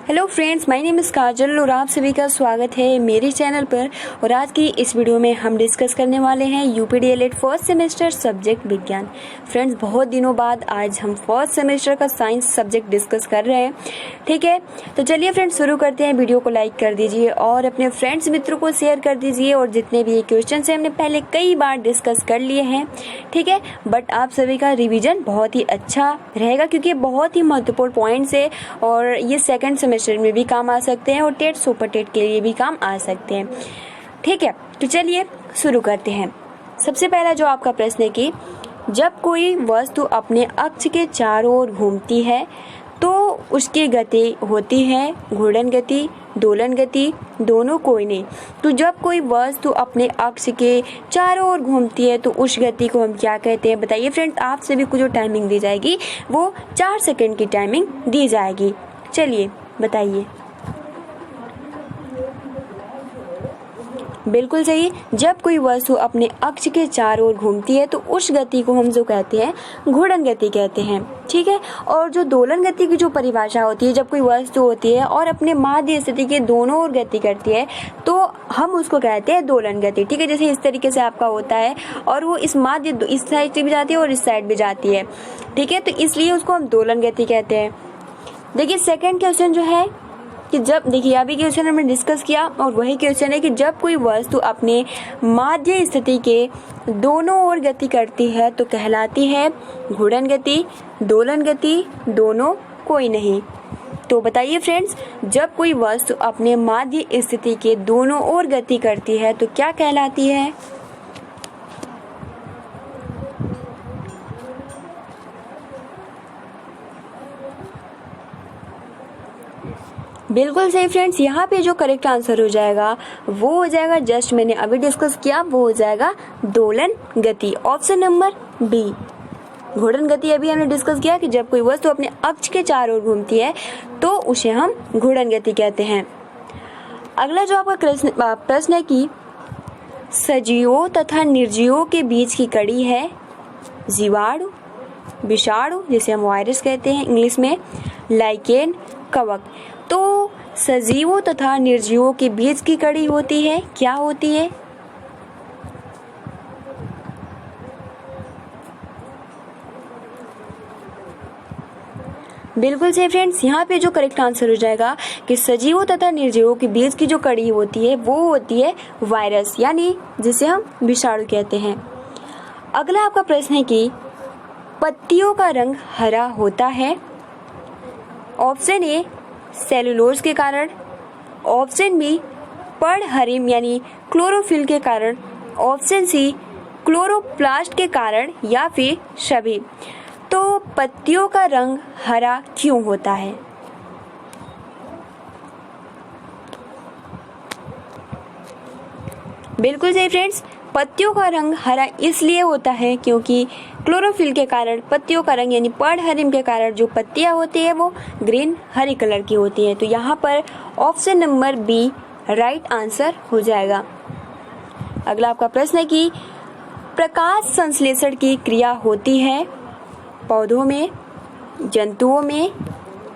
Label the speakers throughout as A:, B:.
A: Hello friends, my name is Kajal और आप सभी का स्वागत है मेरे चैनल पर। और आज की इस वीडियो में हम डिस्कस करने वाले हैं यूपीडीएलएड फर्स्ट सेमेस्टर सब्जेक्ट विज्ञान। फ्रेंड्स, बहुत दिनों बाद आज हम फर्स्ट सेमेस्टर का साइंस सब्जेक्ट डिस्कस कर रहे हैं। ठीक है, तो चलिए फ्रेंड्स शुरू करते हैं। वीडियो को लाइक कर दीजिए और अपने फ्रेंड्स मित्रों को शेयर कर दीजिए। और जितने भी क्वेश्चन हैं हमने पहले कई बार डिस्कस कर लिए हैं, ठीक है, बट आप सभी का रिविजन बहुत ही अच्छा रहेगा क्योंकि बहुत ही महत्वपूर्ण पॉइंट्स है और ये सेकेंड सेमेस्टर में भी काम आ सकते हैं और टेट सुपर टेट के लिए भी काम आ सकते हैं। ठीक है, तो चलिए शुरू करते हैं। सबसे पहला जो आपका प्रश्न है कि जब कोई वस्तु अपने अक्ष के चारों ओर घूमती है तो उसकी गति होती है घूर्णन गति, दोलन गति, दोनों कोई नहीं। तो जब कोई वस्तु अपने अक्ष के चारों ओर घूमती है तो उस गति को हम क्या कहते हैं? बताइए फ्रेंड्स। आप सभी को जो टाइमिंग दी जाएगी वो 4 सेकंड की टाइमिंग दी जाएगी। चलिए बताइए। बिल्कुल सही। जब कोई वस्तु अपने अक्ष के चारों ओर घूमती है तो उस गति को हम जो कहते हैं घूर्णन गति कहते हैं। ठीक है, और जो दोलन गति की जो परिभाषा होती है, जब कोई वस्तु होती है और अपने माध्य स्थिति के दोनों ओर गति करती है तो हम उसको कहते हैं दोलन गति। ठीक है, जैसे इस तरीके से आपका होता है और वो इस माध्य इस साइड भी जाती है और इस साइड भी जाती है। ठीक है, तो इसलिए उसको हम दोलन गति कहते हैं। देखिए सेकंड क्वेश्चन जो है कि जब, देखिए अभी क्वेश्चन हमने डिस्कस किया और वही क्वेश्चन है कि जब कोई वस्तु अपने माध्य स्थिति के दोनों ओर गति करती है तो कहलाती है घूर्णन गति, दोलन गति, दोनों कोई नहीं। तो बताइए फ्रेंड्स, जब कोई वस्तु अपने माध्य स्थिति के दोनों ओर गति करती है तो क्या कहलाती है? बिल्कुल सही फ्रेंड्स। यहाँ पे जो करेक्ट आंसर हो जाएगा वो हो जाएगा, जस्ट मैंने अभी डिस्कस किया, वो हो जाएगा दोलन गति। Option number B. घूर्णन गति अभी हमने डिस्कस किया कि जब कोई वस्तु अपने अक्ष के चारों ओर घूमती है तो उसे हम घूर्णन गति कहते हैं। अगला जो आपका प्रश्न है कि सजीवों तथा निर्जीवों के बीच की कड़ी है जीवाणु, विषाणु जिसे हम वायरस कहते हैं इंग्लिश में, लाइकेन, कवक। तो सजीवों तथा निर्जीवों के बीच की कड़ी होती है, क्या होती है? बिल्कुल सही फ्रेंड्स। यहाँ पे जो करेक्ट आंसर हो जाएगा कि सजीवों तथा निर्जीवों के बीच की जो कड़ी होती है वो होती है वायरस, यानी जिसे हम विषाणु कहते हैं। अगला आपका प्रश्न है कि पत्तियों का रंग हरा होता है। ऑप्शन ए सेलुलोज के कारण, ऑप्शन बी पर्णहरिम यानी क्लोरोफिल के कारण, ऑप्शन सी क्लोरोप्लास्ट के कारण या फिर सभी। तो पत्तियों का रंग हरा क्यों होता है? बिल्कुल सही फ्रेंड्स। पत्तियों का रंग हरा इसलिए होता है क्योंकि क्लोरोफिल के कारण पत्तियों का रंग यानी पर्णहरिम के कारण जो पत्तियां होती है वो ग्रीन हरी कलर की होती है। तो यहाँ पर option number B right answer हो जाएगा। अगला आपका प्रश्न है कि प्रकाश संश्लेषण की क्रिया होती है पौधों में, जंतुओं में,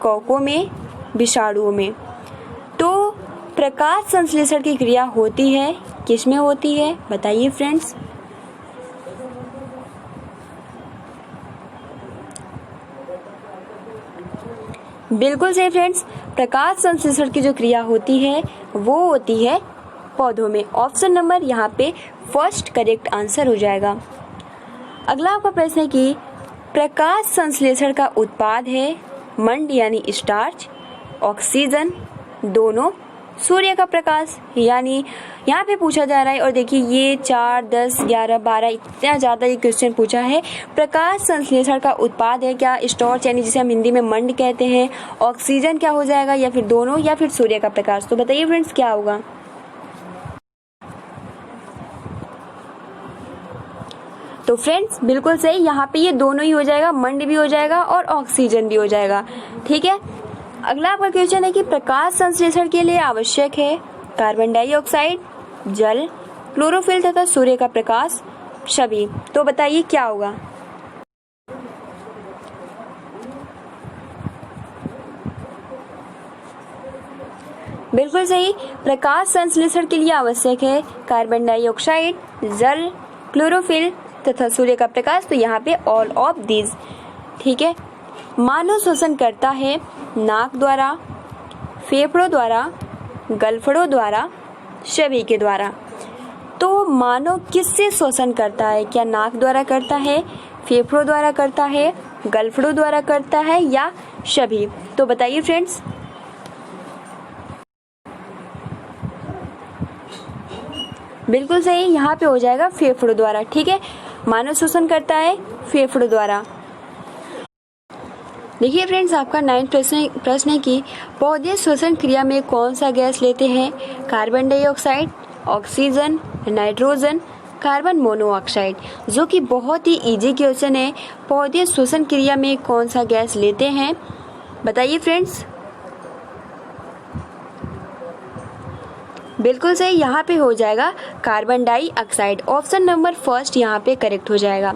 A: कवकों में, विषाणुओं में। तो प्रकाश संश्लेषण की क्रिया होती है किस में होती है? बताइए फ्रेंड्स। बिल्कुल सही फ्रेंड्स। प्रकाश संश्लेषण की जो क्रिया होती है वो होती है पौधों में। ऑप्शन नंबर यहाँ पे फर्स्ट करेक्ट आंसर हो जाएगा। अगला आपका प्रश्न है कि प्रकाश संश्लेषण का उत्पाद है मंड यानी स्टार्च, ऑक्सीजन, दोनों, सूर्य का प्रकाश। यानी यहाँ पे पूछा जा रहा है, और देखिए ये 4, 10, 11, 12 इतना ज़्यादा ये क्वेश्चन पूछा है। प्रकाश संश्लेषण का उत्पाद है क्या स्टार्च यानी जिसे हम हिंदी में मंड कहते हैं, ऑक्सीजन क्या हो जाएगा, या फिर दोनों, या फिर सूर्य का प्रकाश। तो बताइए फ्रेंड्स क्या होगा? तो फ्रेंड्स बिल्कुल सही, यहाँ पे ये दोनों ही हो जाएगा, मंड भी हो जाएगा और ऑक्सीजन भी हो जाएगा। ठीक है, अगला आपका क्वेश्चन है कि प्रकाश संश्लेषण के लिए आवश्यक है कार्बन डाइऑक्साइड, जल, क्लोरोफिल तथा सूर्य का प्रकाश, सभी। तो बताइए क्या होगा? बिल्कुल सही। प्रकाश संश्लेषण के लिए आवश्यक है कार्बन डाइऑक्साइड, जल, क्लोरोफिल तथा सूर्य का प्रकाश। तो यहाँ पे ऑल ऑफ दीज। ठीक है। मानव श्वसन करता है नाक द्वारा, फेफड़ों द्वारा, गलफड़ों द्वारा, सभी के द्वारा। तो मानव किससे श्वसन करता है? क्या नाक द्वारा करता है, फेफड़ों द्वारा करता है, गलफड़ों द्वारा करता है या सभी? तो बताइए फ्रेंड्स। बिल्कुल सही, यहाँ पे हो जाएगा फेफड़ों द्वारा। ठीक है। मानव श्वसन करता है फेफड़ों द्वारा। देखिए फ्रेंड्स, आपका 9th प्रश्न है कि पौधे श्वसन क्रिया में कौन सा गैस लेते हैं? Carbon dioxide, oxygen, nitrogen, carbon monoxide. जो कि बहुत ही इजी क्वेश्चन है। पौधे श्वसन क्रिया में कौन सा गैस लेते हैं? बताइए फ्रेंड्स। बिल्कुल सही, यहाँ पे हो जाएगा carbon dioxide. Option number first यहाँ पे करेक्ट हो जाएगा।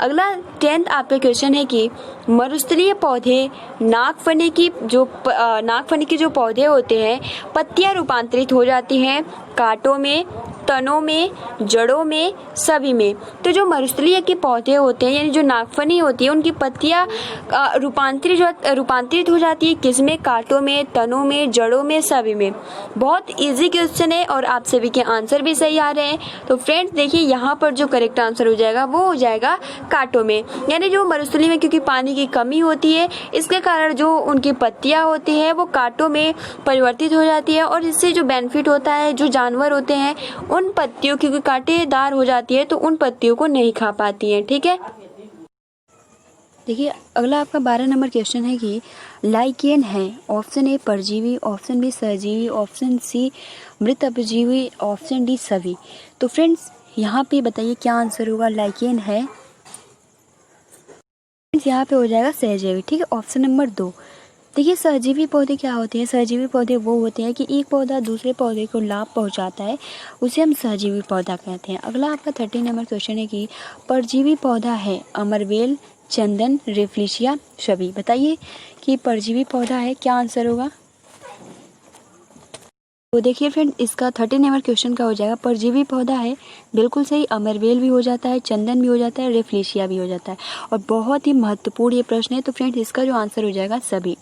A: अगला 10th आपका क्वेश्चन है कि मरुस्थलीय पौधे नागफनी के जो पौधे होते हैं, पत्तियां रूपांतरित हो जाती हैं कांटों में, तनों में, जड़ों में, सभी में। तो जो मरुस्थलीय के पौधे होते हैं यानी जो नागफनी होती है, उनकी पत्तियां रूपांतरित हो जाती है किसमें? कांटों में, तनों में, जड़ों में, सभी में। बहुत इजी क्वेश्चन है और आप सभी के आंसर भी सही आ रहे हैं। तो फ्रेंड्स देखिए, यहाँ पर जो करेक्ट आंसर हो जाएगा वो हो जाएगा कांटों में। यानी जो मरुस्थली में क्योंकि पानी की कमी होती है, इसके कारण जो उनकी पत्तियां होती है वो कांटों में परिवर्तित हो जाती है और इससे जो बेनिफिट होता है, जो जानवर होते हैं उन पत्तियों, क्योंकि कांटेदार हो जाती है तो उन पत्तियों को नहीं खा पाती हैं। ठीक है। देखिए अगला आपका 12 नंबर क्वेश्चन है कि लाइकेन है। ऑप्शन ए परजीवी, ऑप्शन बी सहजीवी, ऑप्शन सी मृत अपजीवी, ऑप्शन डी सभी। तो फ्रेंड्स यहाँ पे बताइए क्या आंसर होगा? लाइकेन है, यहाँ पे हो जाएगा सहजीवी। ठीक है। Option number 2। देखिए सहजीवी पौधे क्या होते हैं? सहजीवी पौधे वो होते हैं कि एक पौधा दूसरे पौधे को लाभ पहुंचाता है, उसे हम सहजीवी पौधा कहते हैं। अगला आपका 13 नंबर क्वेश्चन है कि परजीवी पौधा है अमरवेल, चंदन, रेफ्लिशिया, सभी। बताइए कि परजीवी पौधा है, क्या आंसर होगा? तो देखिए फ्रेंड, इसका 13 नंबर क्वेश्चन का हो जाएगा परजीवी पौधा है। बिल्कुल सही, अमरवेल भी हो जाता है, चंदन भी हो जाता है, रेफ्लिशिया भी हो जाता है। और बहुत ही महत्वपूर्ण ये प्रश्न है। तो फ्रेंड इसका जो आंसर हो जाएगा सभी।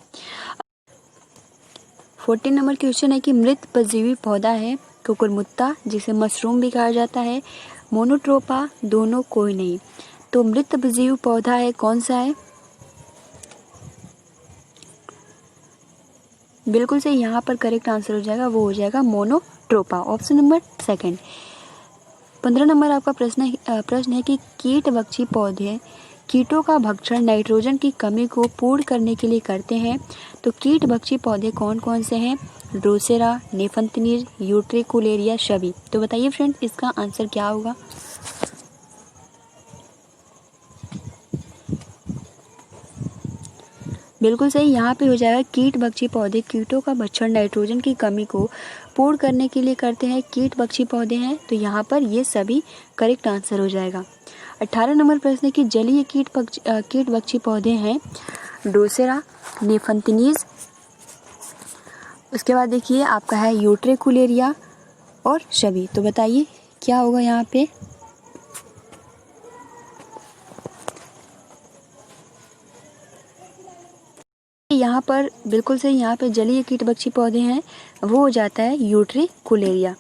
A: 14 नंबर क्वेश्चन है कि मृत परजीवी पौधा है कुकुरमुत्ता, जिसे मशरूम भी कहा जाता है, मोनोट्रोपा, दोनों, कोई नहीं। तो मृत परजीवी पौधा है कौन सा है? बिल्कुल सही, यहाँ पर करेक्ट आंसर हो जाएगा, वो हो जाएगा मोनोट्रोपा। Option number 2। 15 नंबर आपका प्रश्न है कि कीटभक्षी पौधे कीटों का भक्षण नाइट्रोजन की कमी को पूर्ण करने के लिए करते हैं। तो कीटभक्षी पौधे कौन कौन से हैं? ड्रोसेरा, नेफंथनीज, यूट्रिकुलेरिया, सभी। तो बताइए फ्रेंड इसका आंसर क्या होगा? बिल्कुल सही, यहाँ पे हो जाएगा कीटभक्षी पौधे कीटों का भक्षण नाइट्रोजन की कमी को पूर्ण करने के लिए करते हैं, कीटभक्षी पौधे हैं। तो यहाँ पर ये सभी करेक्ट आंसर हो जाएगा। 18 नंबर प्रश्न है कि जलीय कीटभक्षी पौधे हैं ड्रोसेरा, नेफंथनीज, उसके बाद देखिए आपका है यूट्रिकुलेरिया और सभी। तो बताइए क्या होगा यहाँ पे? यहाँ पर बिल्कुल सही, यहाँ पे जलीय कीटभक्षी पौधे हैं वो हो जाता है यूट्रिकुलेरिया।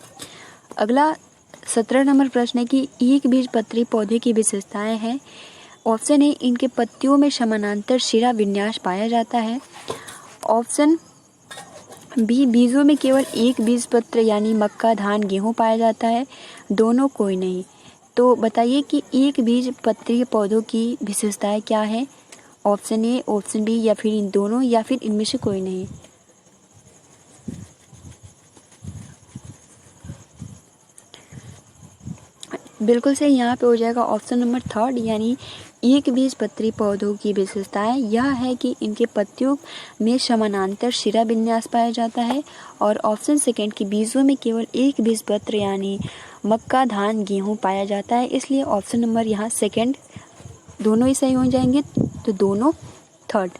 A: अगला 17 नंबर प्रश्न है कि एक बीजपत्री पौधे की विशेषताएं हैं। ऑप्शन ए इनके पत्तियों में समानांतर शिरा विन्यास पाया जाता है। ऑप्शन बी बीजों में केवल एक बीजपत्र यानी मक्का, धान, गेहूं पाया जाता है, दोनों, कोई नहीं। तो बताइए कि एक बीजपत्री पौधों की विशेषताएं क्या है? ऑप्शन ए, ऑप्शन बी या फिर इन दोनों या फिर इनमें से कोई नहीं। बिल्कुल सही, यहाँ पे हो जाएगा ऑप्शन नंबर 3 यानी एक बीजपत्री पौधों की विशेषताएं यह है कि इनके पत्तियों में समानांतर शिरा विन्यास पाया जाता है। और ऑप्शन सेकंड की बीजों में केवल एक बीजपत्र यानी मक्का, धान, गेहूं पाया जाता है। इसलिए ऑप्शन नंबर यहाँ सेकंड दोनों ही सही हो जाएंगे, तो दोनों 3rd।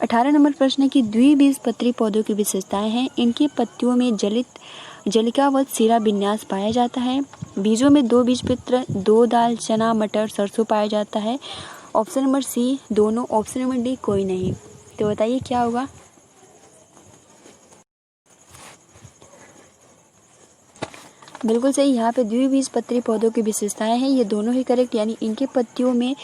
A: 18 नंबर प्रश्न है कि द्विबीजपत्री पौधों की विशेषताएं हैं। इनकी पत्तियों में जलिका व सिरा विन्यास पाया जाता है। बीजों में 2 बीजपत्र, 2 दाल, चना, मटर, सरसों पाया जाता है। ऑप्शन नंबर सी दोनों, ऑप्शन नंबर डी कोई नहीं। तो बताइए क्या होगा। बिल्कुल सही, यहाँ पे द्विबीजपत्री पौधों की विशेषताएं हैं, ये दोनों ही करेक्ट, यानी इनके पत्तियों में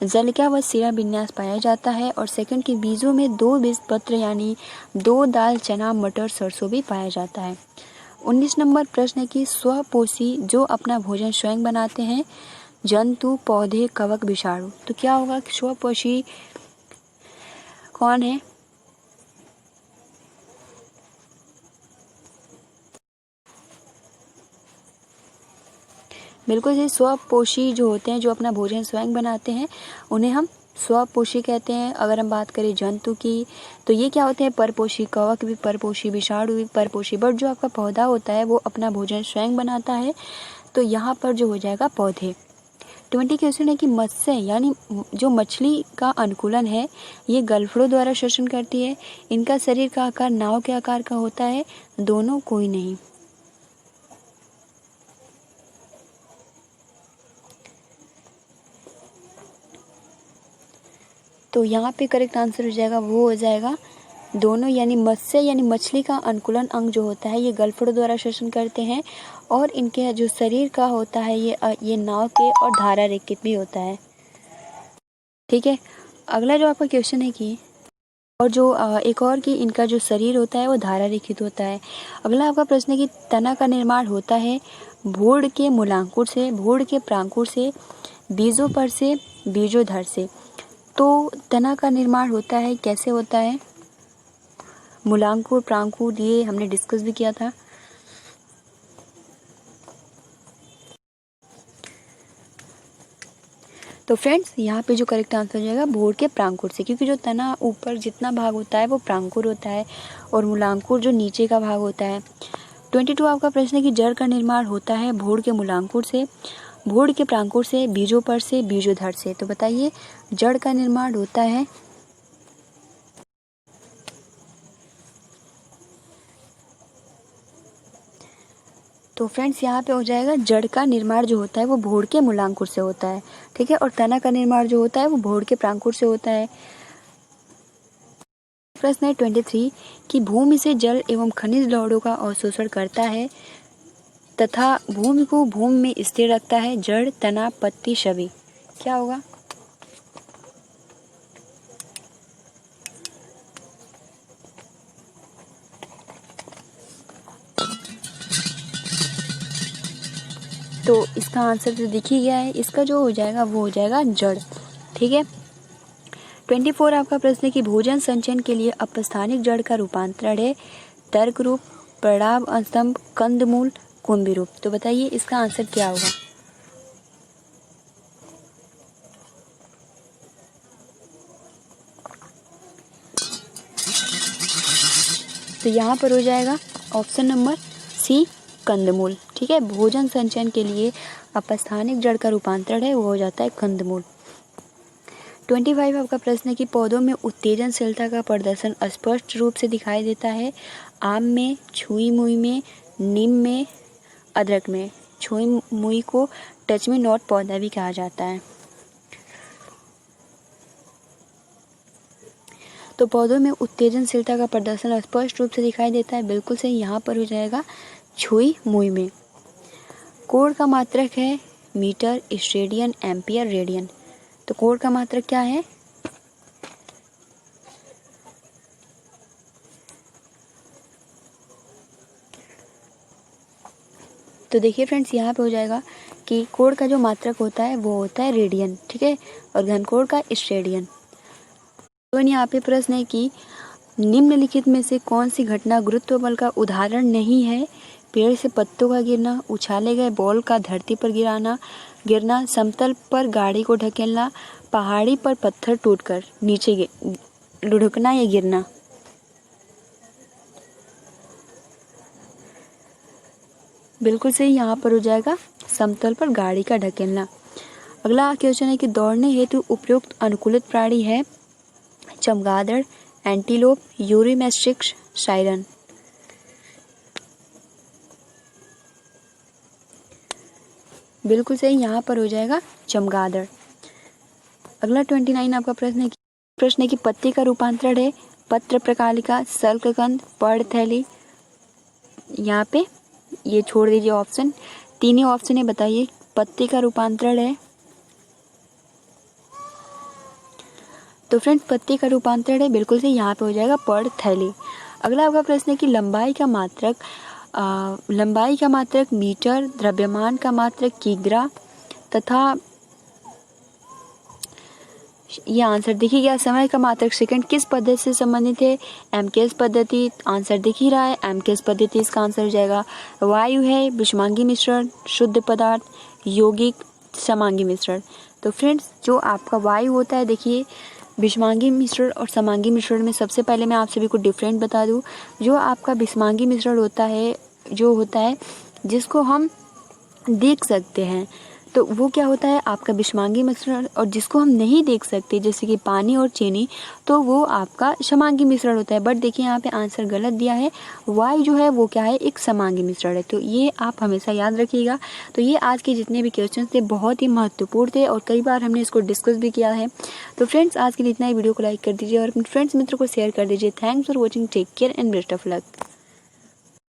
A: जलिका व सिरा विन्यास पाया जाता है। और सेकंड के बीजों में 2 बीजपत्र यानी 2 दाल, चना, मटर, सरसों भी पाया जाता है। 19 नंबर प्रश्न है कि स्वपोषी जो अपना भोजन स्वयं बनाते हैं, जंतु, पौधे, कवक, विषाणु। तो क्या होगा, स्वपोषी कौन है। बिल्कुल सही, स्वपोषी जो होते हैं, जो अपना भोजन स्वयं बनाते हैं, उन्हें हम स्वपोषी कहते हैं। अगर हम बात करें जंतु की, तो ये क्या होते हैं, परपोषी, कवक भी परपोषी, विषाणु भी परपोषी। बट जो आपका पौधा होता है वो अपना भोजन स्वयं बनाता है, तो यहाँ पर जो हो जाएगा पौधे। 20 क्वेश्चन है कि मत्स्य यानी जो मछली का अनुकूलन है, ये गलफड़ों द्वारा श्वसन करती है। इनका शरीर का आकार नाव के आकार का होता है, दोनों कोई नहीं। तो यहाँ पे करेक्ट आंसर हो जाएगा, वो हो जाएगा दोनों, यानी मत्स्य यानी मछली का अनुकूलन अंग जो होता है ये गलफड़ों द्वारा श्वसन करते हैं, और इनके जो शरीर का होता है ये नाव के और धारा रेखित भी होता है। ठीक है, अगला जो आपका क्वेश्चन है कि और जो एक और कि इनका जो शरीर होता है वो धारा रेखित होता है। अगला आपका प्रश्न है कि तना का निर्माण होता है भूड़ के मूलांकुर से, भूड़ के प्रांकुर से, बीजों पर से, बीजोधर से। तो तना का निर्माण होता है, कैसे होता है, मूलांकुर, प्रांकुर, ये हमने डिस्कस भी किया था। तो फ्रेंड्स यहाँ पे जो करेक्ट आंसर हो जाएगा भूड़ के प्रांकुर से, क्योंकि जो तना ऊपर जितना भाग होता है वो प्रांकुर होता है और मूलांकुर जो नीचे का भाग होता है। 22 आपका प्रश्न है कि जड़ का निर्माण होता है भूड़ के मूलांकुर से, भूड़ के प्रांकुर से, बीजों पर से, बीजोधर से। तो बताइए जड़ का निर्माण होता है, तो फ्रेंड्स यहाँ पे हो जाएगा जड़ का निर्माण जो होता है वो भूड़ के मूलांकुर से होता है। ठीक है, और तना का निर्माण जो होता है वो भूड़ के प्रांकुर से होता है। प्रश्न है 23 कि भूमि से जल एवं खनिज लवणों का अवशोषण करता है तथा भूमि को भूमि में स्थिर रखता है, जड़, तना, पत्ती, छवि। क्या होगा। तो इसका आंसर तो दिख ही गया है, इसका जो हो जाएगा वो हो जाएगा जड़। ठीक है, 24 आपका प्रश्न है कि भोजन संचयन के लिए अपस्थानिक जड़ का रूपांतरण है तर्क रूप, प्रणाम स्तंभ, कंदमूल, कुंभी रूप। तो बताइए इसका आंसर क्या होगा। तो यहाँ पर हो जाएगा ऑप्शन नंबर सी कंदमूल। ठीक है, भोजन संचयन के लिए अपस्थानिक जड़ का रूपांतरण है वो हो जाता है कंदमूल। 25 आपका प्रश्न है कि पौधों में उत्तेजनशीलता का प्रदर्शन स्पष्ट रूप से दिखाई देता है आम में, छुई मुई में, नीम में, अदरक में। छुई मुई को टच में नॉट पौधा भी कहा जाता है। तो पौधों में उत्तेजनशीलता का प्रदर्शन स्पष्ट रूप से दिखाई देता है, बिल्कुल सही, यहाँ पर हो जाएगा छुई मुई में। कोण का मात्रक है मीटर, स्टेडियन, एम्पियर, रेडियन। तो कोण का मात्रक क्या है। तो देखिए फ्रेंड्स यहाँ पे हो जाएगा कि कोण का जो मात्रक होता है वो होता है रेडियन। ठीक है, और घनकोण का स्टेडियन। तो यहाँ पे प्रश्न है कि निम्नलिखित में से कौन सी घटना गुरुत्व बल का उदाहरण नहीं है। पेड़ से पत्तों का गिरना, उछाले गए बॉल का धरती पर गिरना, समतल पर गाड़ी को ढकेलना, पहाड़ी पर पत्थर टूटकर नीचे लुढ़कना या गिरना। बिल्कुल सही, यहाँ पर हो जाएगा समतल पर गाड़ी का ढकेलना। अगला क्वेश्चन है कि दौड़ने हेतु उपयुक्त अनुकूलित प्राणी है चमगादड़, एंटीलोप, यूरीमेस्टिक्स, सायरन। बिल्कुल सही, यहाँ पर हो जाएगा चमगादड़। अगला 29 आपका प्रश्न है कि पत्ती का रूपांतरण है पत्र प्रकालिका, सल्ककंद, पर्णथैली। यहाँ पे ये छोड़ दीजिए ऑप्शन, तीन ही ऑप्शन है, बताइए पत्ती का रूपांतरण है। तो फ्रेंड्स पत्ती का रूपांतरण है बिल्कुल से, यहाँ पे हो जाएगा पर्णथैली। अगला आपका प्रश्न है कि लंबाई का मात्रक मीटर, द्रव्यमान का मात्रक किग्रा तथा ये आंसर देखिए, समय का मात्रक सेकंड किस पद्धति से संबंधित है? एमकेएस पद्धति। आंसर दिख ही रहा है, एमकेएस पद्धति इसका आंसर हो जाएगा। वायु है, विषमांगी मिश्रण, शुद्ध पदार्थ, यौगिक, समांगी मिश्रण। तो फ्रेंड्स जो आपका वायु होता है, देखिए विषमांगी मिश्रण और समांगी मिश्रण में सबसे पहले मैं आप सभी को डिफरेंट बता दूं। जो आपका विषमांगी मिश्रण होता है, जो होता है जिसको हम देख सकते हैं, तो वो क्या होता है आपका विषमांगी मिश्रण, और जिसको हम नहीं देख सकते जैसे कि पानी और चीनी, तो वो आपका समांगी मिश्रण होता है। बट देखिए यहाँ पे आंसर गलत दिया है, वायु जो है वो क्या है, एक समांगी मिश्रण है। तो ये आप हमेशा याद रखिएगा। तो ये आज के जितने भी क्वेश्चन थे बहुत ही महत्वपूर्ण थे और कई बार हमने इसको डिस्कस भी किया है। तो फ्रेंड्स आज के लिए इतना ही, वीडियो को लाइक कर दीजिए और अपने फ्रेंड्स मित्र को शेयर कर दीजिए। Thanks for watching, take care and best of luck.